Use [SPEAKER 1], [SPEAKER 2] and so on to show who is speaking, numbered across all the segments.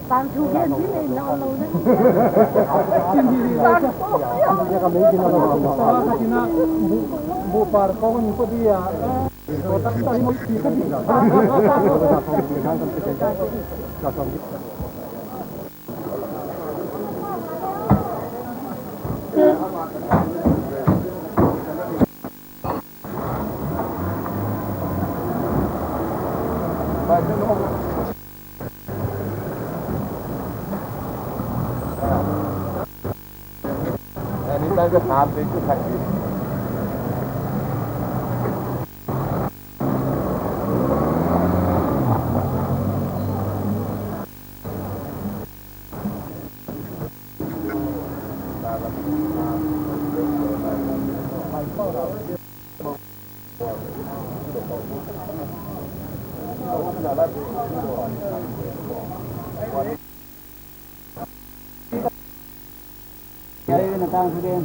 [SPEAKER 1] Bạn chủ kia biết này lâu lâu đấy. Bu par kau ni pun dia. Otak tak mau ikut dia.
[SPEAKER 2] Ini tak ke hati itu hati.
[SPEAKER 1] Jadi nak tang sudah.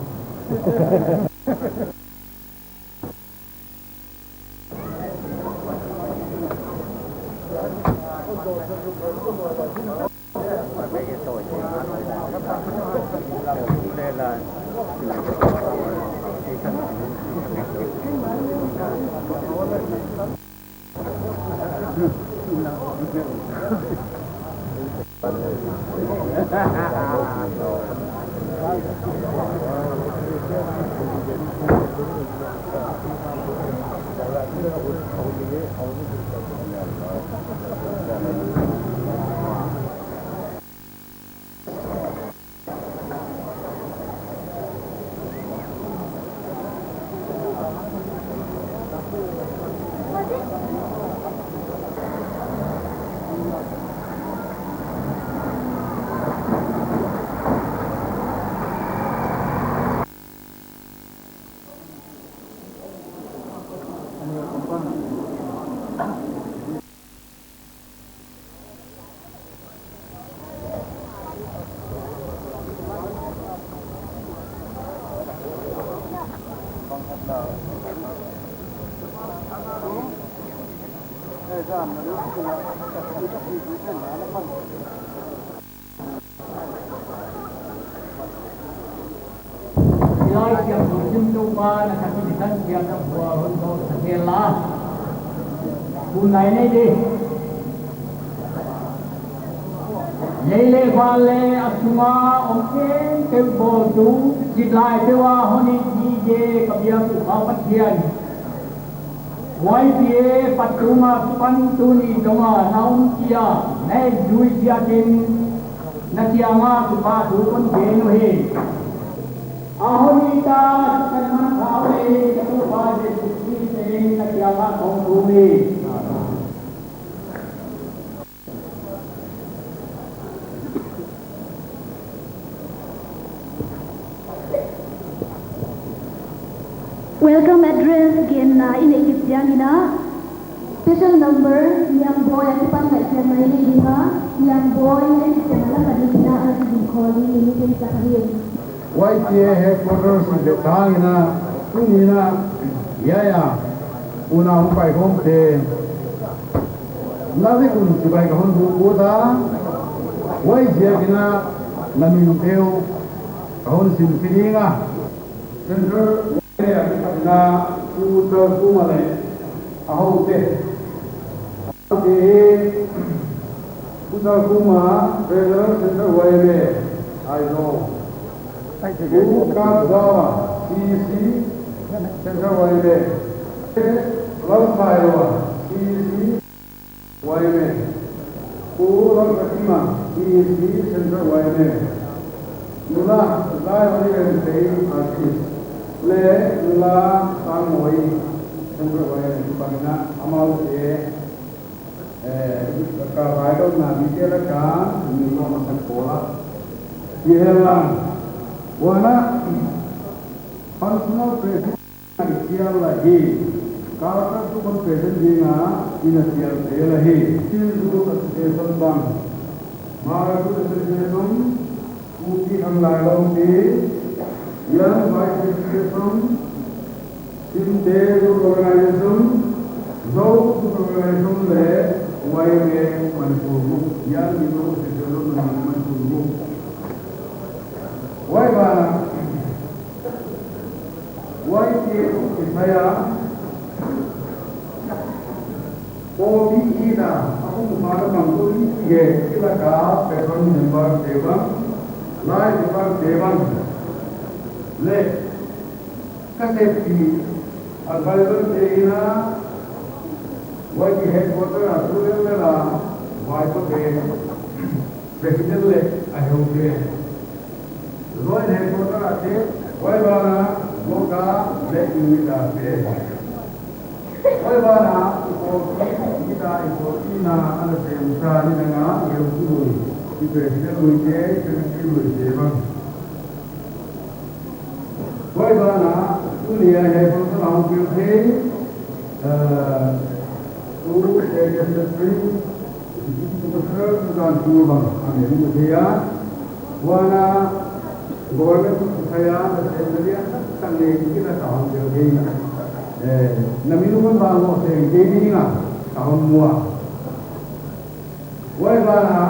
[SPEAKER 1] Lai siang jum lupa nak kasih disan siang nak buat untuk sekelah. Bunai ni di. Lele vale asma okey tempo tu jilai dewa honi je kabiang upapat kian. YPA patruma pantuni donga naum kia nai dui kia din nakiama kupa dukun genu he. Ahonita karena kau itu pada sisi ini nakiama kongkumi.
[SPEAKER 3] Welcome address again in Egyptian ina. Special number yang boy yang depan nak siapa ini lima yang boy yang channel tadi kita ada di calling ini pun sekali.
[SPEAKER 4] YPA headquarters di Tangina, Tunina, ya, una umpai kompe. Nanti kun sipai kahon buku ta, YPA kena nami numpeu kahon sinfiringa. Center na putar kumale, ahau te, putar kuma, federal center YPA, I know. Bukan Jawa, CC, Central YPA. Lalu Taiwan, CC, YPA. Pulau Ketima, CC, Central YPA. Nula, lai wali yang artis. Le, nula, tangoi, Central YPA. Bagaimana amal kalau ada nabi kelakan, ini makan pola. Dihelang. Wana personal president siang lagi Kalau tu pun present dia ina sial telahi silu association bang mara tu association uki ang lalong di yang vice association sinte organization zo organization le YMA Manipur yang itu association Manipur YMA saya OBE na ako kumara ng OBE sila ka person member Devang Lai Devang Devang le kasi advisor na YMA headquarter asulan na wife of president le ayaw ke Roy headquarter ate YMA na Moga let you Oleh kita ina ada semsa ni dengan yang dulu di presiden luite presiden luite bang. Oleh mana dunia yang berlalu pilih tu industri itu besar bukan dua bang. Ini dia wana government saya assembly tangge kita tahu pilih. Naminuman bago sa hindi nga kahon mua. Wala ba na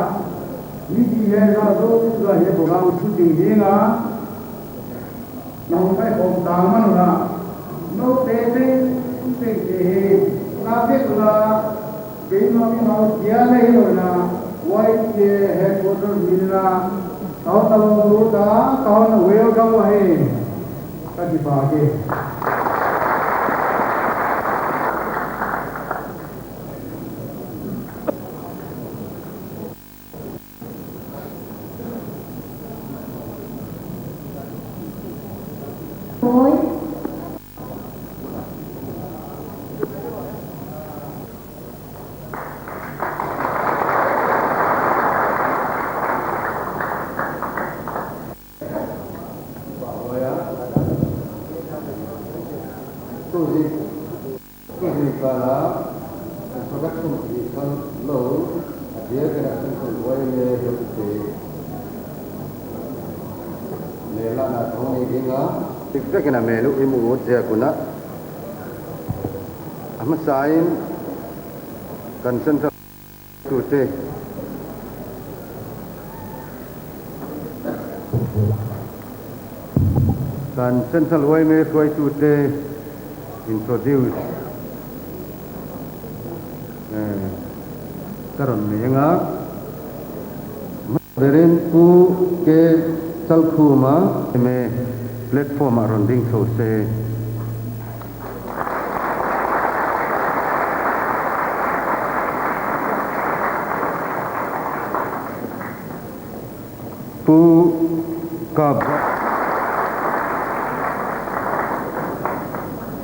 [SPEAKER 4] hindi yan na doon sa iyo bago shooting din nga nung may kong taman na no tete natin na kayo namin ang kiyala yun na white headquarters nila kahon talong luta kahon welcome wahin kadibagi. Kena melu imu dia guna Ahmad Sain concern today central way me try today introduce karon ni nga berin ku ke salkhuma me platform arunding so se pu kab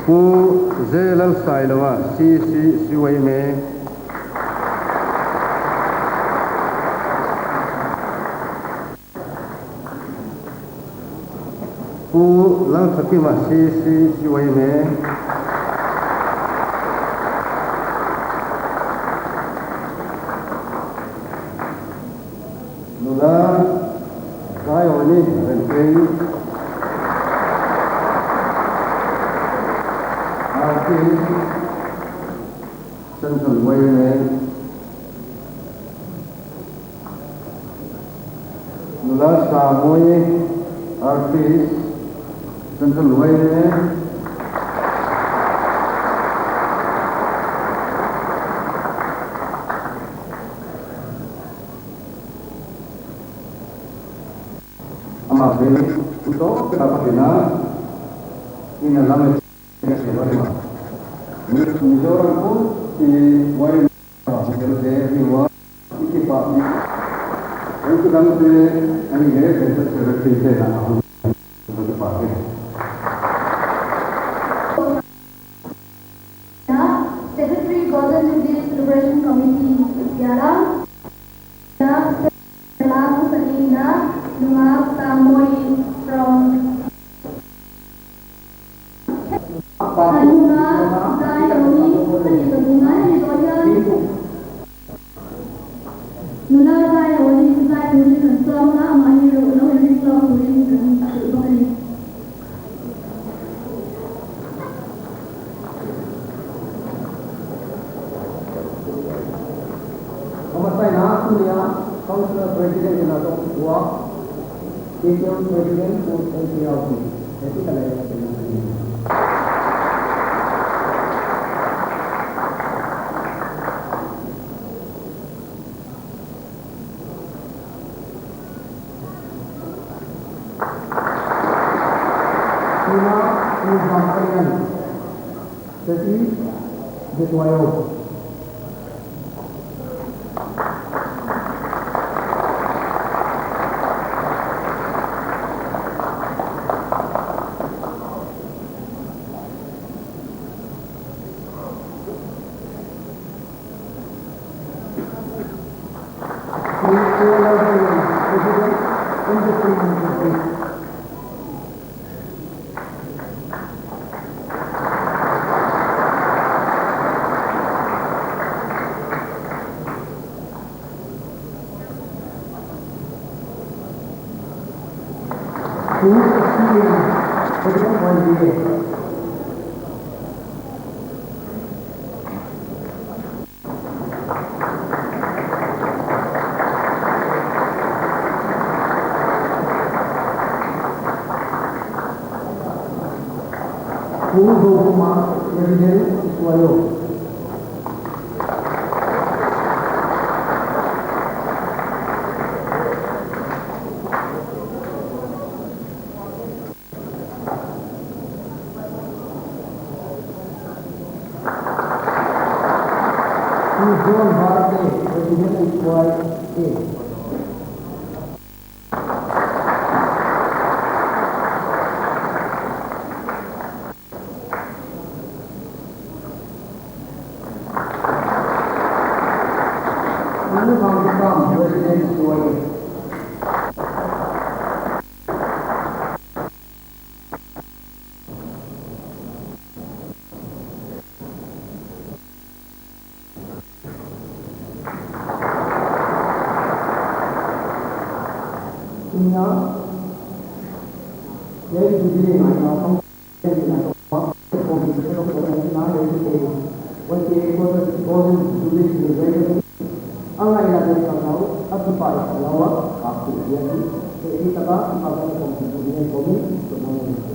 [SPEAKER 4] pu zelal sailawa si way me pu lang sakima si way me nula kayo ni renting artis central way me nula samoy artis central way me ama beli untuk dapat dina ini lama Mizoram pun di way jadi dua iki pak itu kan ini dia seperti itu lah untuk pakai
[SPEAKER 3] Secretary Golden Jubilee Celebration Committee sekarang dalam sehingga dengan tamoy from Anuna Dayo Islam na amani ro no Islam turin kan bani.
[SPEAKER 1] Kamasay na niya Council President na to kuwa KKM President ko NCRP. Ito talaga yung Sina Izamparian Seti Jetwayo President Industry Ministry who experienced President Rodriguez. Who Dokuma President Iswayo. John Bharate, President Iswayo. Ini Bangkam President Iswayo. Punya jadi begini macam komisi nasional dari wakil ketua Judisi Anggai dari kalau aku pada lawak aku jadi kita akan komisi untuk mengenai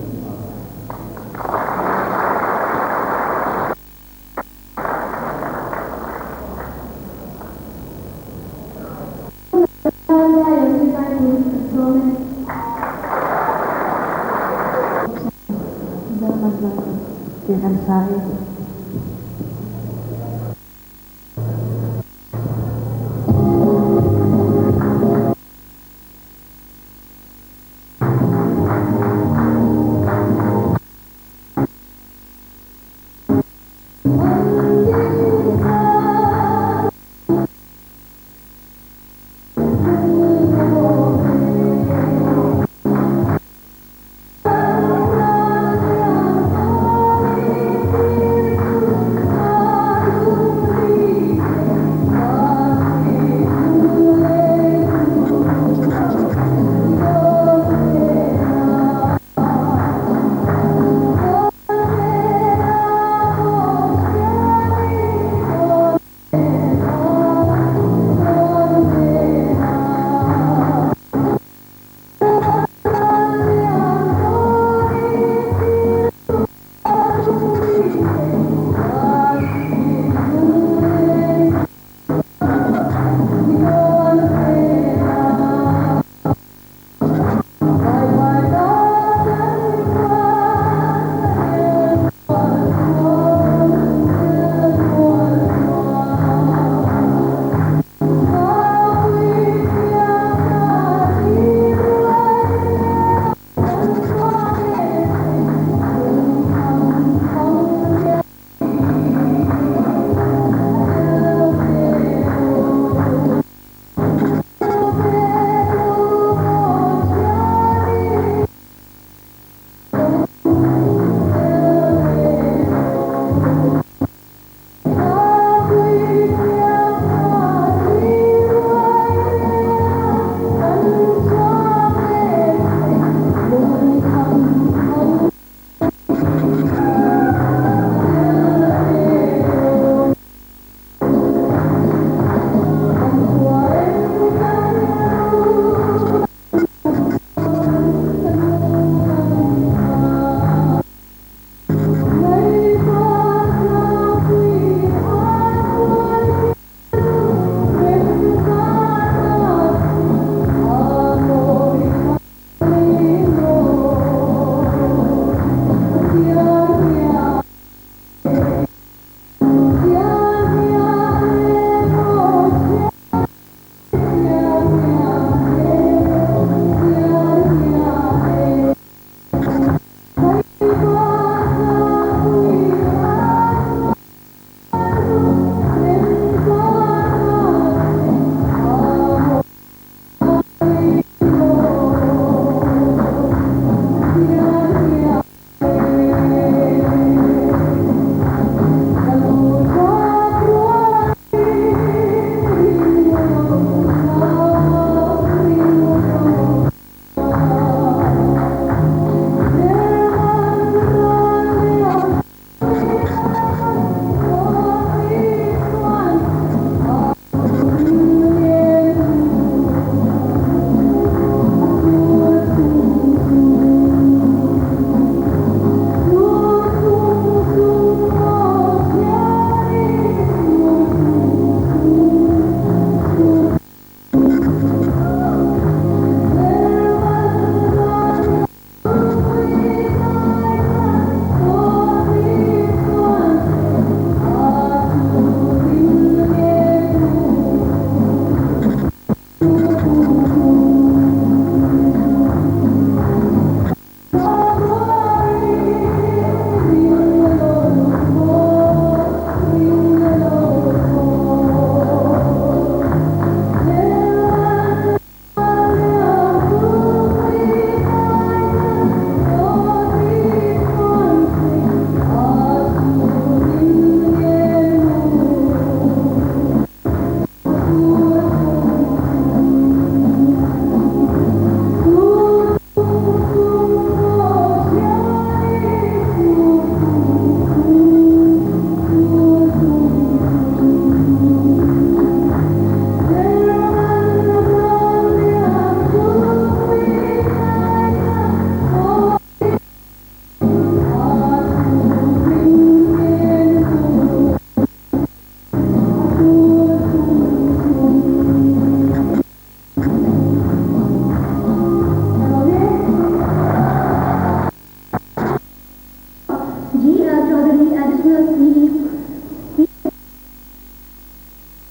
[SPEAKER 3] dengan saya.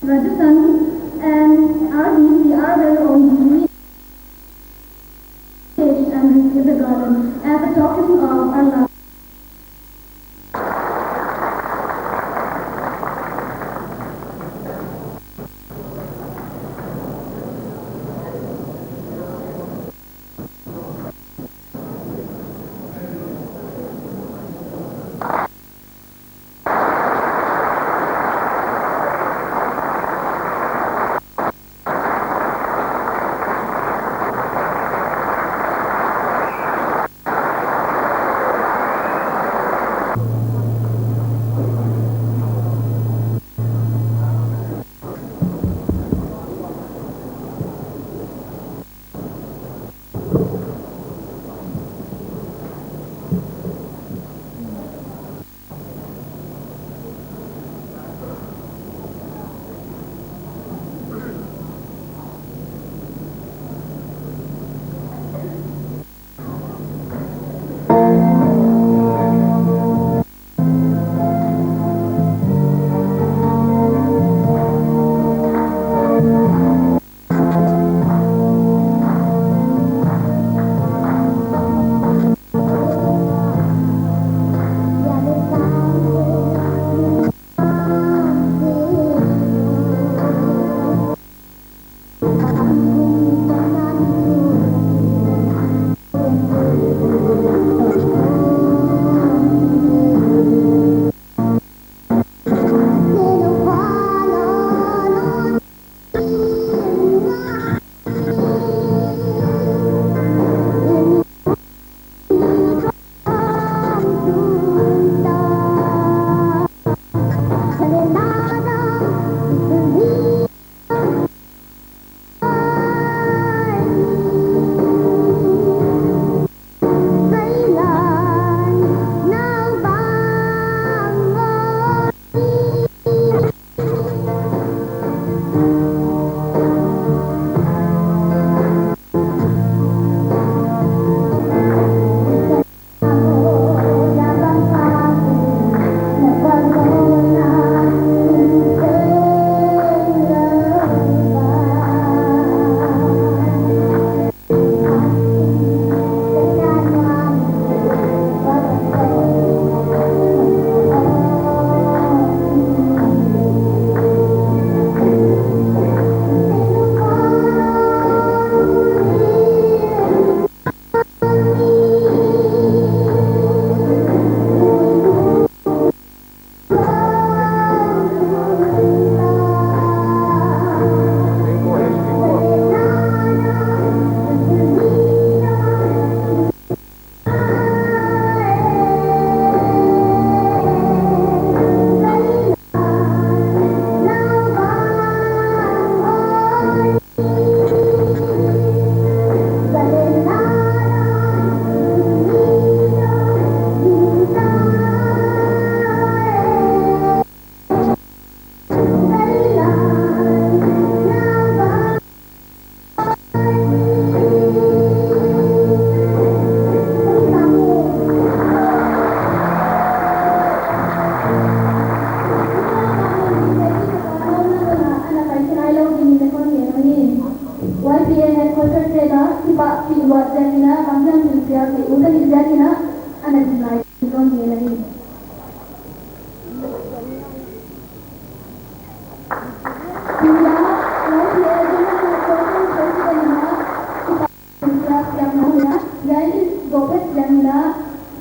[SPEAKER 3] Rajasthan and RDCR their own unique stage and receive the garden as a token of our love.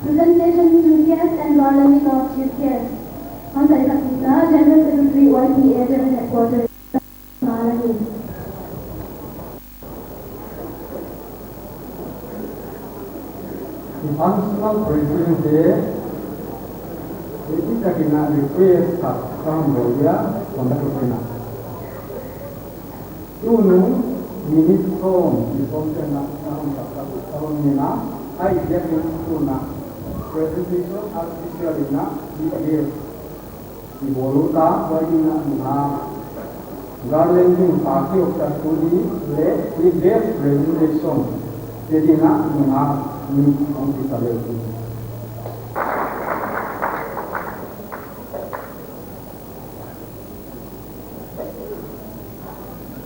[SPEAKER 3] Presentation to guests and garlanding of chief guests. Antari Kapita, General Secretary, YPA General Headquarters, Malani.
[SPEAKER 1] The functional president is the request from Bolivia from the Kupina. Ministro di Fontenna, I get una presentation artificialina di voluta guardina garlanding party of the study le guest presentation dedina ni on the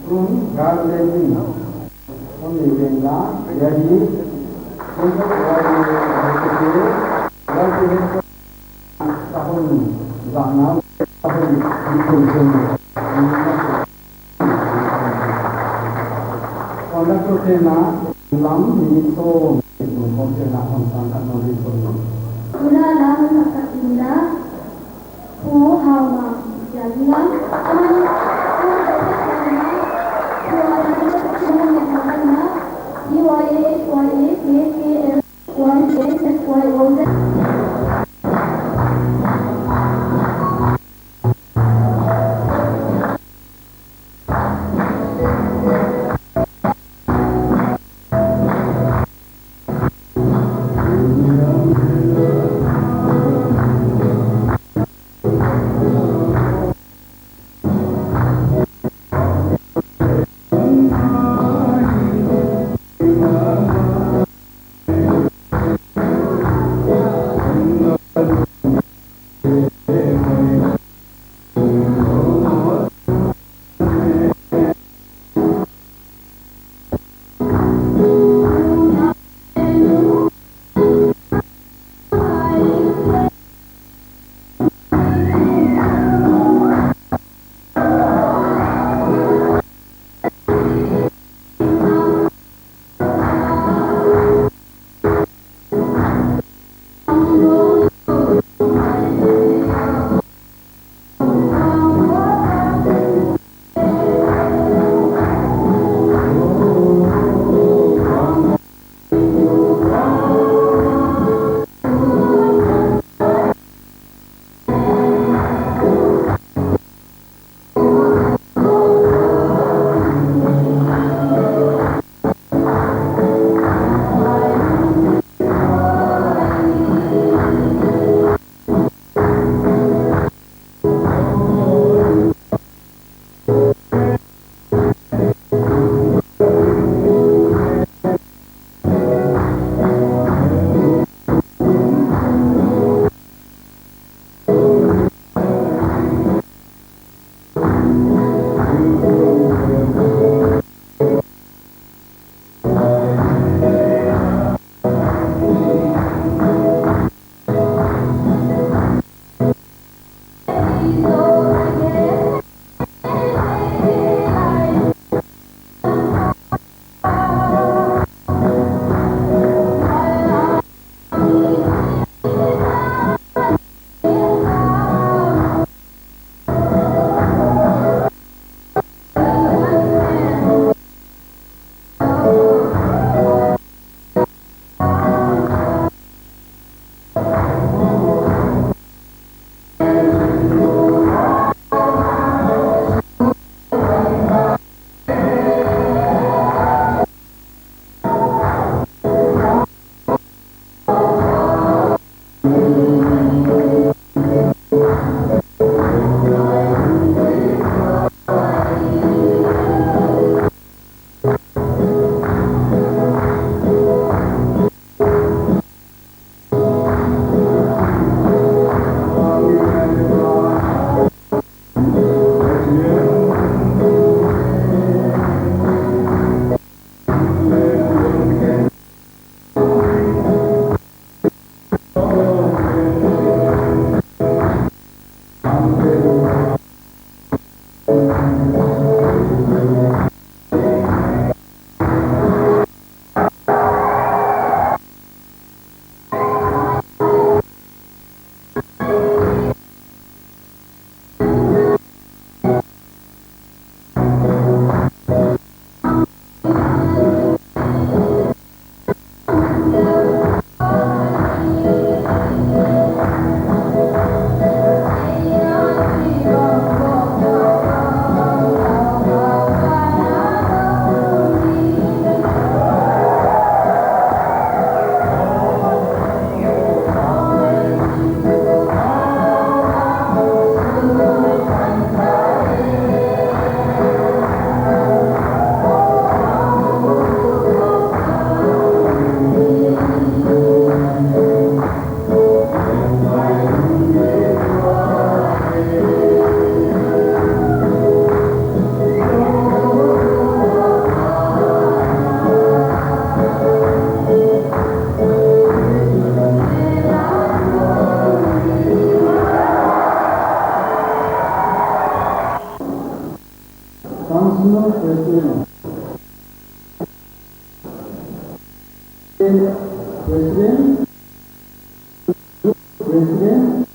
[SPEAKER 1] gardening only venga jadi untuk tahun zana tahun dikonsum orang protena lam minito itu protena kontak nolipun
[SPEAKER 3] Una lang nakatinda po hawa jalan ang
[SPEAKER 1] Councilor President, President, President,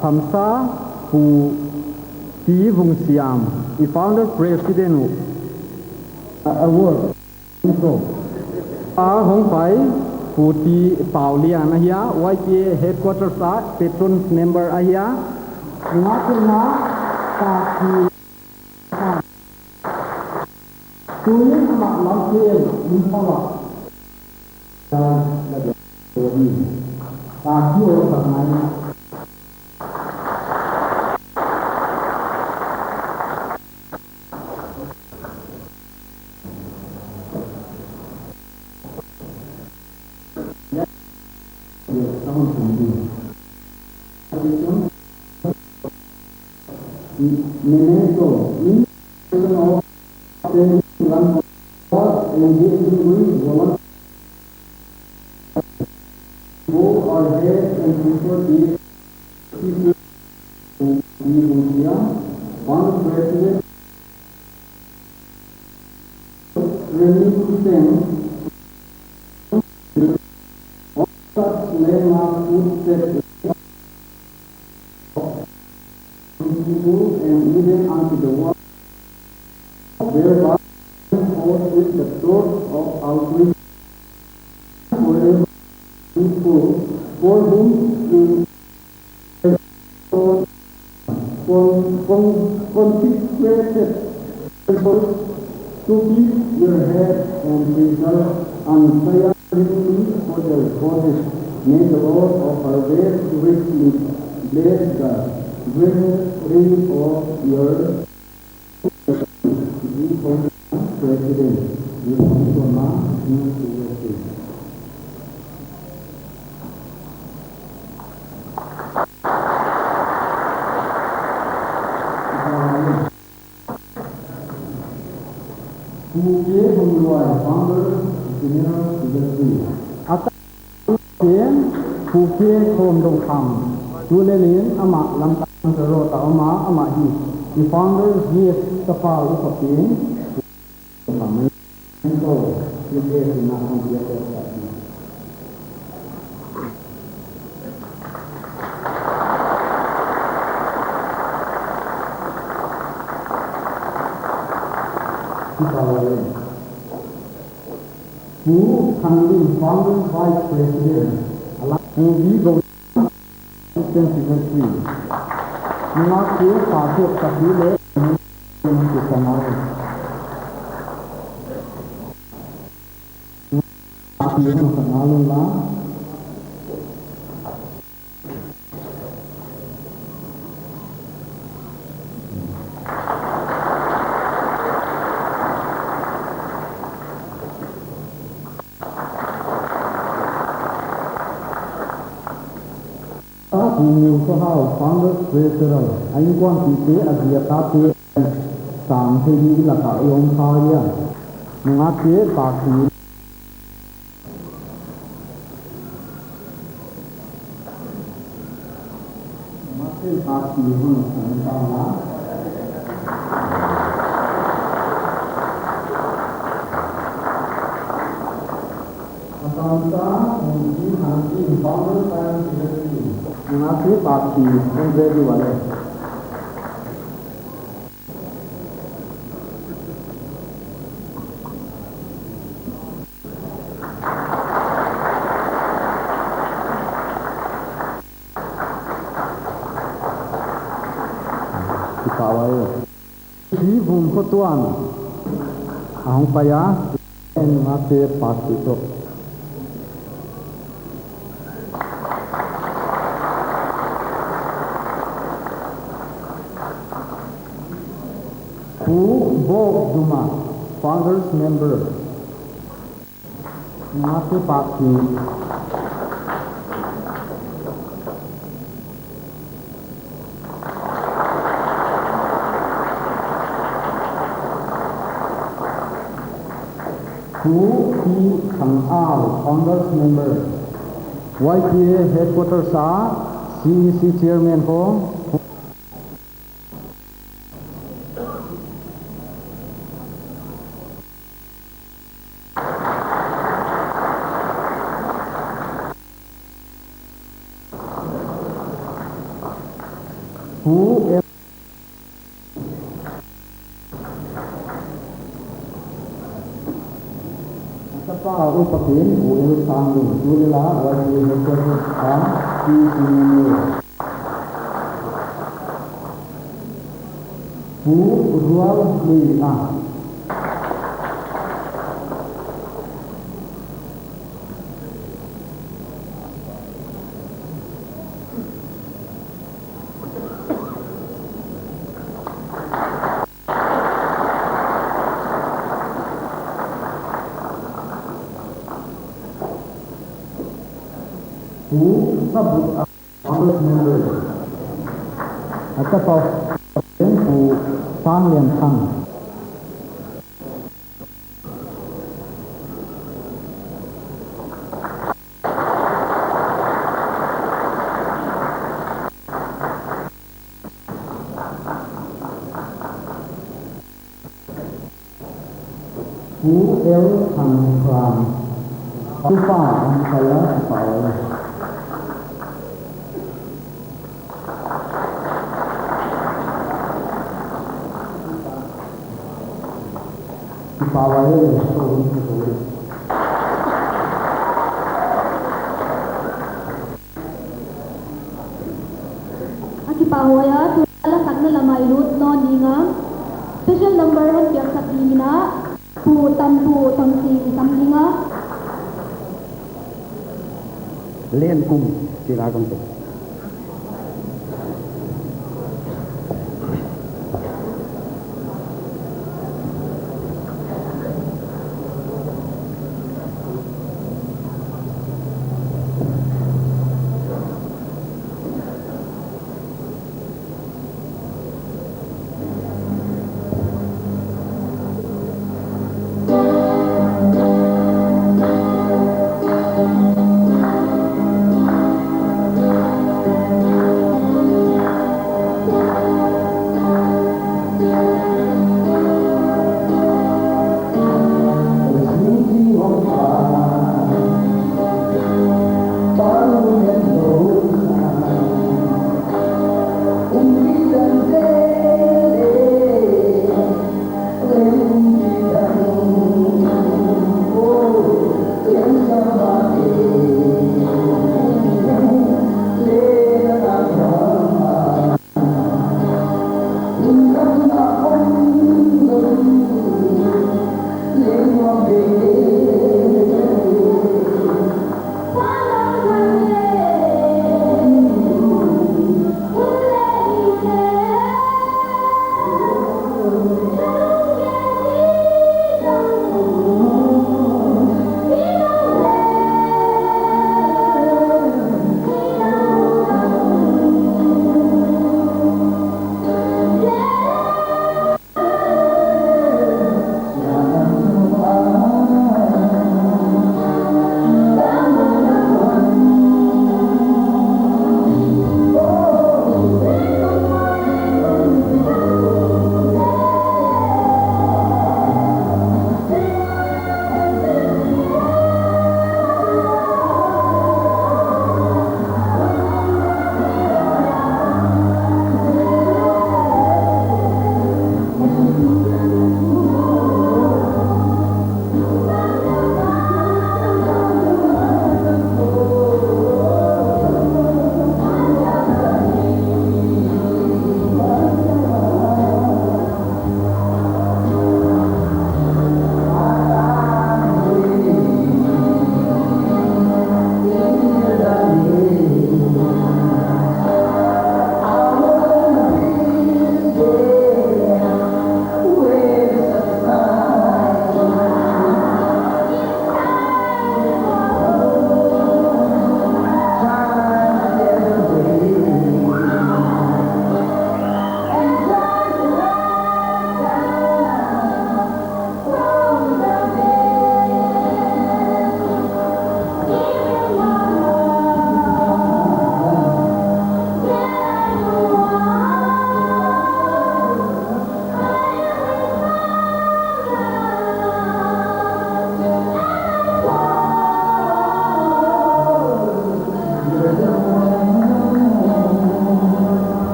[SPEAKER 1] Apamsa Pu Ti Vung Siam, the founder president award. Hong Pai Pu Ti Pao Lian Ahia, YPA headquarters patrons member Ahia, Ngakuna Taki Tulis Mak Lampir Impala Taki orang lain. The founders yes Tapal Upapin who currently founders vice president who we go assistant secretary. Mga kaya pasok sa pili ng kisanay. Api ng kanalong lang. Yung sa hao founder treasurer anh quan tỷ tế ở địa ta tế sang thế đi là cả ông thai ya ngã tế bạc thì ngã tế bạc thì hơn sang ta lá Atau mungkin nanti founder dan secretary mengaku pasti menjadi wali. Kita awal. Di bumi tuan, ahong payah mengaku pasti tu. Bob Duma, founders member, mengaku pasti Hu P. Kang Ao, founders member, YPA headquarters CEC chairman ko. Aku pakai uang sanggup, jualah wajib berkerja di sini. Jual beli sabut founders member atau Pu Sang Lian Tang Pu El Tang Kram Tupa saya Tupa Pawai restoran itu.
[SPEAKER 3] Aki pawai tu adalah sakna lama ilut non dinga. Special number yang tiap sakina pu tamsi samlinga.
[SPEAKER 1] Len kum silakan tu.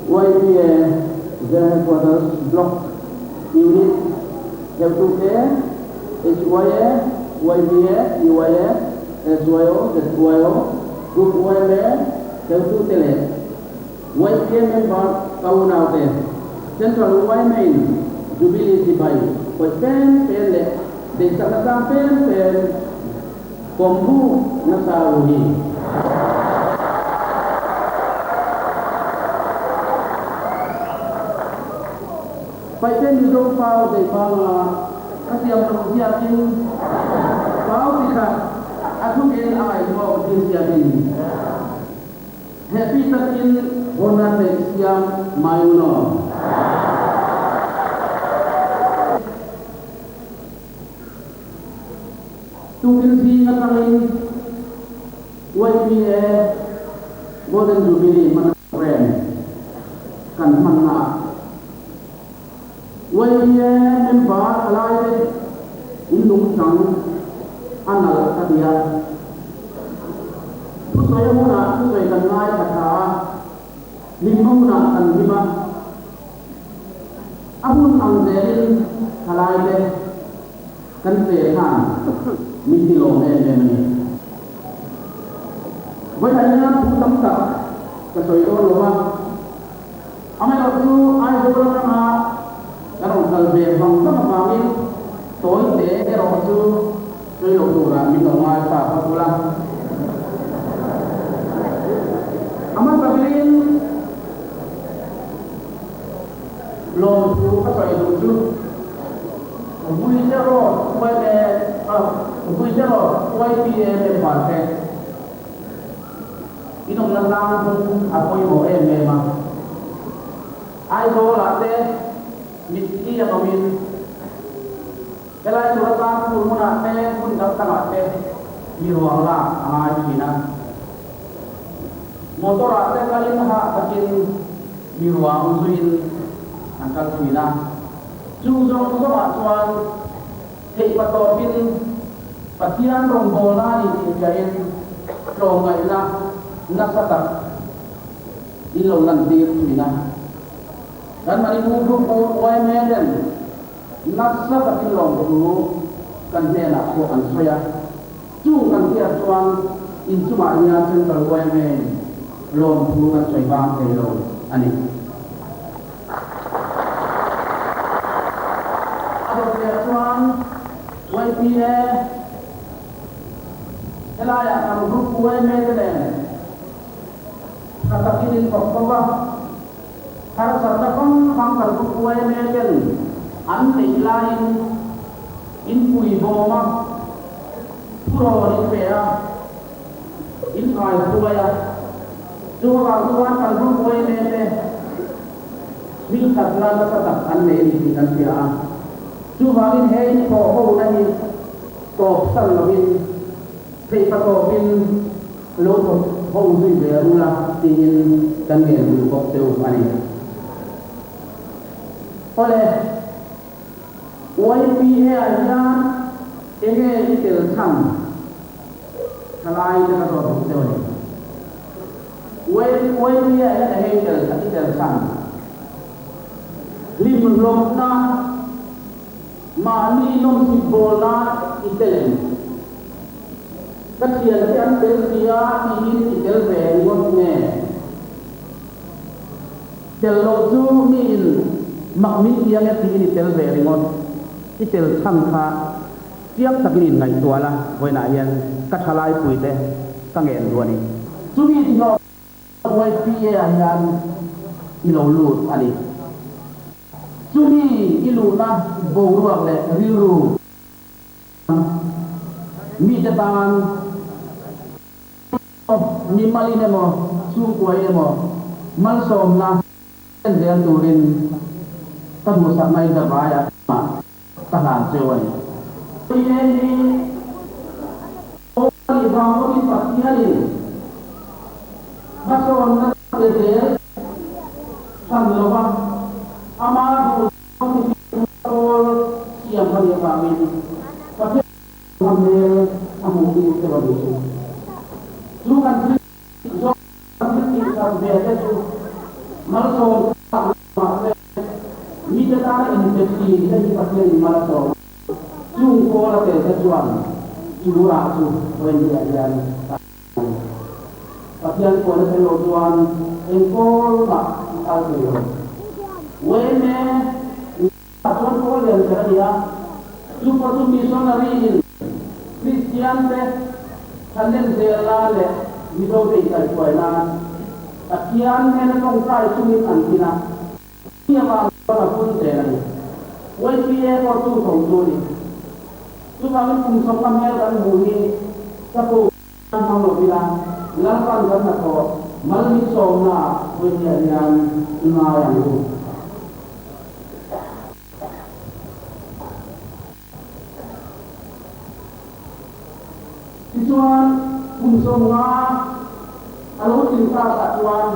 [SPEAKER 1] YPA, the headquarters block unit, F2K, HYA, YPA, UYA, SYO, ZYO, Group YMA, F2 Tele, YPA member Kaunaute, Central YMA, Jubilee Sibai, Pen, Desakasa Pen, Kombu, Nasaruhi. Phải trên như đâu phao để phao các tiệm đồng gia đình phao thì cả aku gen ai mau di gia đình happy takin hona texiam mayuno tungkin si ngatangin YPA Golden Jubilee mana brand kan mana YPA member allied in Lungchang anal kadia pusaya muna pusaya kanai kata lima muna kan lima amun angzerin allied kan sehan miti long ni wajahnya putam tak kesoyo loma amai waktu ai beberapa nama karena kalbe bangsa mengawin toy te erosu toy lokura minum air apa pula amat bagiin lom tu apa itu bui jero YPA mempartai ini orang apa yang memang ayo late misi yang kami, kalau suratan pun munate pun datang ate, di ruang lah, amat Cina. Motor ate kali mahak takin di ruang usuin angkat Cina. Jujur sama cuan, hei patopin, patian rombola ini jain rongai lah, nasatak, ilau lantir Cina. Dan maribudu ko YMA den nasa patilong ko kan hena ko an soya tu kan dia tuan insuma nya central YMA lom tu kan soy bang lo ani ada dia tuan YPA elaya kan grup YMA den kata kini pokoknya harus ada pangkal bukuai megen, ane lain, infui boma, puro nipea, infai buaya, cuma kalau bukuai megen, milkat lala tetap ane ini kan dia, cuma ini hei kau nani, kau salawin, hei patopin, logo kau sih berula tingin kan dia kau tahu ani. Oleh YPA aja ini telsan, kalau kita tahu teori. YPA ini telsan. Limlom na mani nom sibola itelen. Kasihan kan telsia ini itel bengot ne. Telosu mil makmin yang ini tel beringot itel sangka tiap takinin ngai tuala boina yan kasalai puite kangen duani sumi dino YPA yan ilolu ali sumi iluna
[SPEAKER 5] bầu ruộng lệ riu miจะตานมีมาลีเนโมสู้กวยเนโมมันสมนะเป็นเรื่องตูรินตั้งมุสักไม่จะบายะมาทหารเจวันที่นี่โอ้ยบางคนปัจจัยมาสมนะเด็กๆสั่งเราว่าอามาดูที่ตัวเสียงพยาบาลประเทศทำเนี่ยอาหูดีเท่าไหร่ลูกกันที่ยกกันที่ทำเนี่ยจะดูมาสมตั้งมาเลยมีจะได้อินเตอร์ซีได้ที่ประเทศมาสมจุ่มโคละเตะจะจวนจุราจุเป็นเดียร์ประเทศคนละเป็นโลจวนเอ็งโคละอัลเบียเว้ยแม่จวนโคเลียนเสียดีอ่ะจุประตูมิชชันนารีคริสเตียนเตท่านเล่นเซลาเลยมิโดเตกันช่วยนะแต่เทียนเนี่ยต้องใช้ชุมิอันที่นะที่มาก็มาพูดเจริญเว้ยที่ก็ตู้ของตัวนี้ทุกครั้งคุณสมบัติกันบุญนี้ถ้าผู้ทำหลบเวลาหลังการกันนะก็มันมีสมนะเว้ยที่ยังน่าอย่างรู้Tujuan unsumna kalau cinta tujuan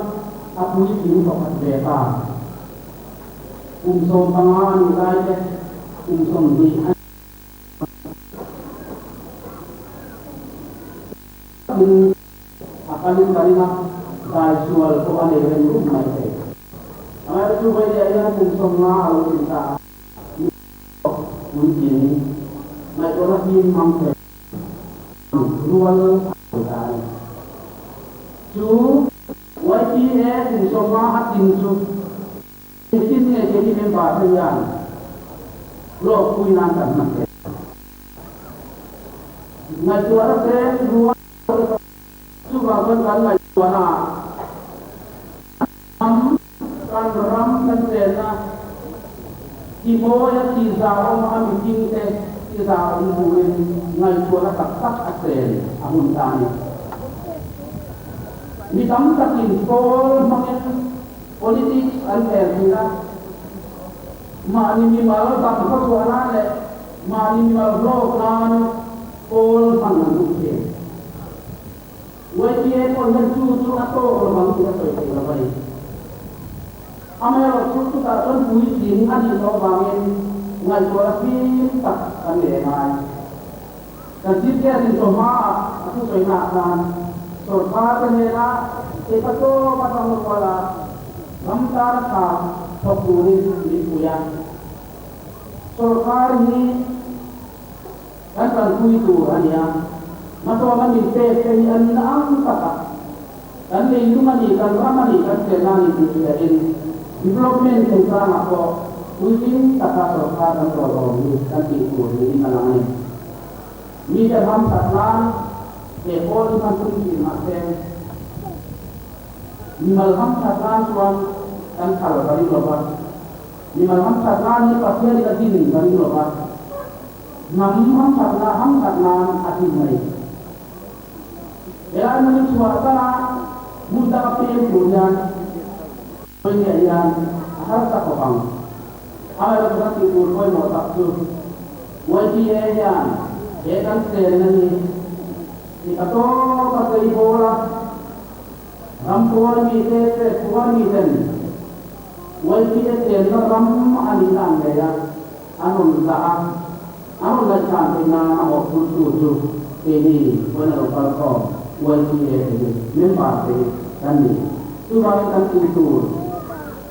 [SPEAKER 5] aku ini bukan beta unsum pangan saja unsum di akan diterima dari soal kau ada yang rumah itu. Amat tu bagi unsumna kalau cinta mungkin mereka lebih mampu ruang agama. Ju, wajib semua hati ju. Ini jadi member yang lo punya nanti. Najwa saya ruang juga kan najwa kan ram kan sena. Ibu yang tidak orang bikin kita umumkan najwa tak asal amun tani. Ni kami takin pol mungkin politik antar kita. Mani minimal tak persoalan le, mani minimal blok nan pol pangan mungkin. Wajib pol mencuci atau orang kita sesuai dengan apa ini. Amel waktu tak pun puisi adi kau bangin najwa tak aneh. Dan jika di rumah aku soalkan surga ini kita tu macam mana ramtar tak terpulih di puyan surga ini kan kalau itu hanya macam mana minta keinginan angkat dan lindungan ikan ramah ikan senang itu jadi development tentang apa mungkin tak surga dan tolong dan itu ini kalanganมีจะทำสัตว์ล้านเหตุผลที่มันต้องกินมาแทนมีมาทำสัตว์ล้านส่วนการข่าวการิโลบะมีมาทำสัตว์ล้านนี้ประเทศที่หนึ่งการิโลบะนำทำสัตว์ล้านอาทิตย์ไหนเวลามันสุวรรณมุดาเป็นผลงานเป็นอย่างharus tak kopangอะไรก็ต้องติดตัวหมดตัดจุดวันที่Ekan senani, ikato pakai bola, rampuan mite, tuan miten, wajib senna ram anilan gaya, anun dah, anun dah tina awak tuju ini benar benar wajib memang tadi, tu bagian itu,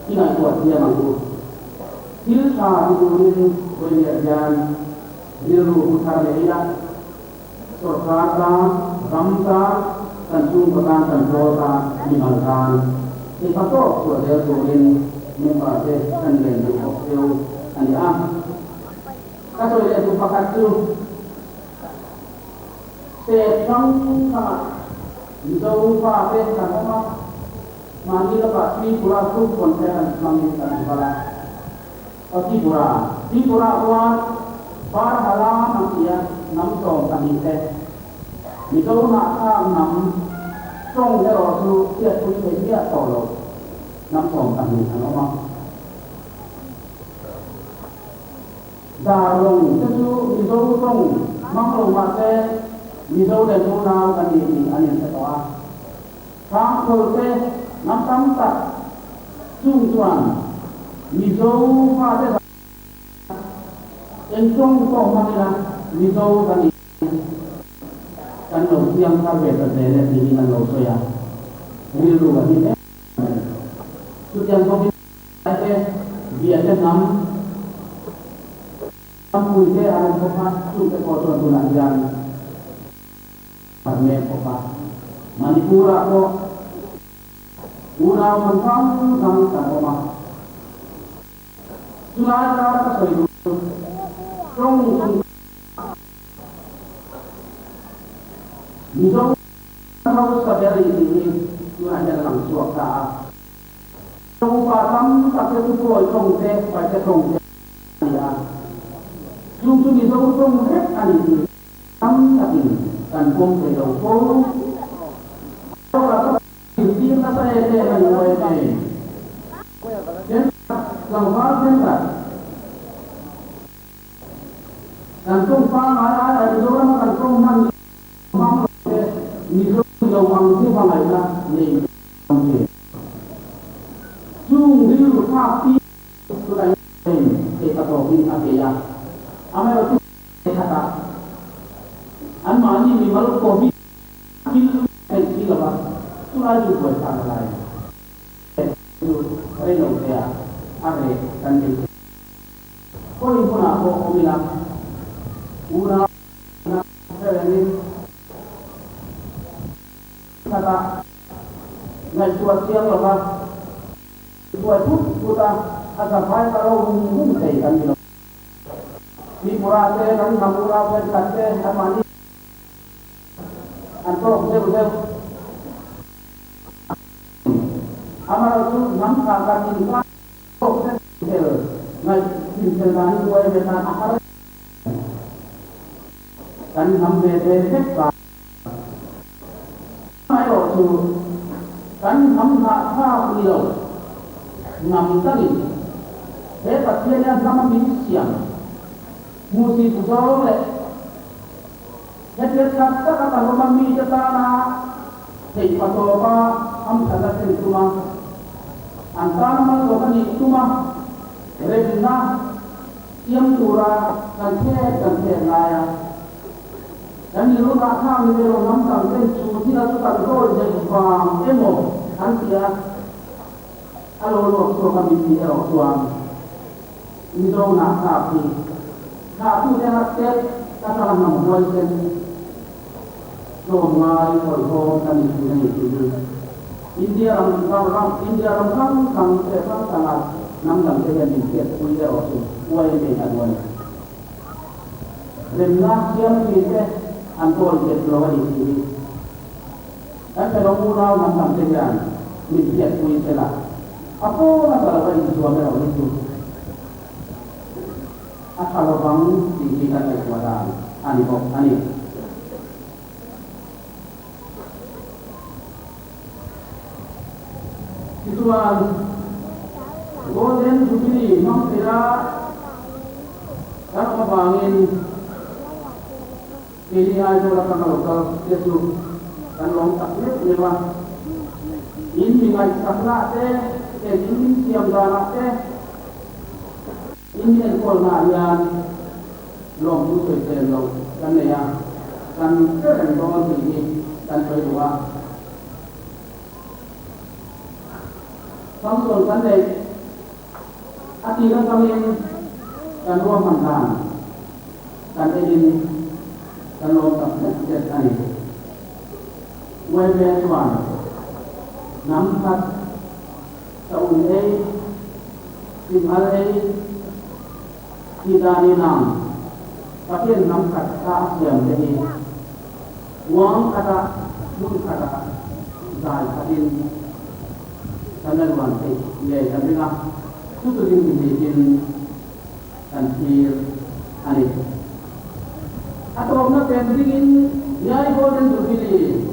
[SPEAKER 5] tidak kuat dia mampu, hilsa itu ini penjajan. Biru putar leila, surga, ramsa, tanjung pekan tanjota, dimakan. Kita tu sudah turin membaca kangen di hotel, andi Kalau dia tu pakai tu, setang jauh pakai sama mandi lepas ni pura tu konten mandi kan kepala, tapi pura. di purawan par halam angkia nam som tanite mizo na ka nam trong de ro su tiat pui pe dia tolo nam som tanite ano ma da long chu mizo trong mang lo ma te mizo de nu na kan ni anin se to a khang khol te nam tam ta chung chuan mizo pha te en trong ko ma ni la mizo kan ni kan lo siang ka ve ta de le ni na lo so ya ni lu ga ni ne tu yang ko ni te bia te nam pui te an ko pa chu te ko tu na yang parme ko pa manipura ko urau mantang sang ta ko ma Sungai Rata Soidu, Trong Nizong harus kabari ini Tuhan dalam suaka. Trong Patam tapi itu pun trong teh pada trong teh ya. Trong Nizong trong teh ani tam tapi kan pun kedau pun. Kalau kita nasa ete ani ete. Lama senda, kantung pan ada orang kantung man, mang ni tu jawang si pangai na ni mungkin. Jung diu tapi tu dah ni kata ini apa ya? Amai waktu kata, anmani ni malu kopi, kilo kilo apa? Tu lagi buat apa lain? Tu reno dia. Are kan itu. Kau ini pun aku bilang, urang nak ini kata naik kuat siang lepas, kuat pun kita agak baik kalau mungkin saya kan bilang. Di purate kan hamura kan kate amani, antor betul. Amal itu nam kakak ini. Ngay tin rằng quay về ta ăn kan nằm về hết cả hai độ chu kan nằm hạ pha đi đâu nằm tadi thế tất nhiên là sama mình siang musi puso le hết kata kata mami kita na thì patoba am kata cuma antara malu ni cuma Rebna yang turah dan laya dan di rumah kami di rumah kami itu tidak suka berdoa jadi bang emo nanti ya kalau waktu kami di orang ini dong nak kapi dia nak set kata nama boy sen dong mai kalau kami itu India orang sangat Nampak saya dikit punya orang tua ini aduan. Remlah siapa kita antol keluar di sini. Dan kalau murau nampak saya dikit punya saya. Apa masalah bagi suami orang itu? Asal bang dikit kekuatan. Ani. Ituan Golden Jubilee memang tidak kalau bangin ini aja orang lokal itu kan longkak ni lah ini ngai sakna teh ini siam dana teh ini ekor narian long tu sesuai long kan ya kan keren banget ini kan kedua Samsul kan deh Ati kan kalian kan ruang mantan kan ini kan lompat dan tadi wajah tuan nampak tahun ini timhalai tidak ninam tapi nampak tak siam jadi uang kata pun kata dah kadin kanan wanti ya tapi lah itu yang dibikin kan feel ani atau na pendingin nyai golden jubilee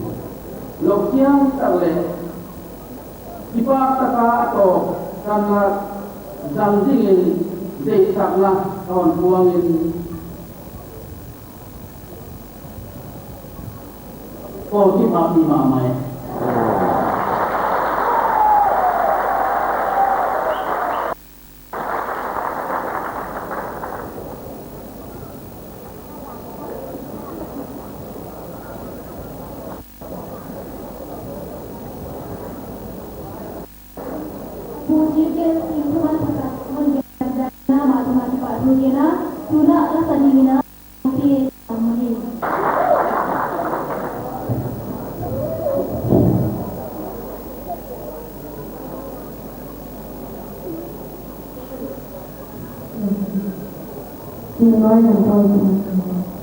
[SPEAKER 5] lokiang tarle ipa taka atau karena zangjingin dei sakna kawan buangin oh di papi mamai
[SPEAKER 3] Mujibkan Tuhan Tuhan menjadikan matematik Pak Duniana tuna lasanina di amani. Ini yang tahu teman-teman.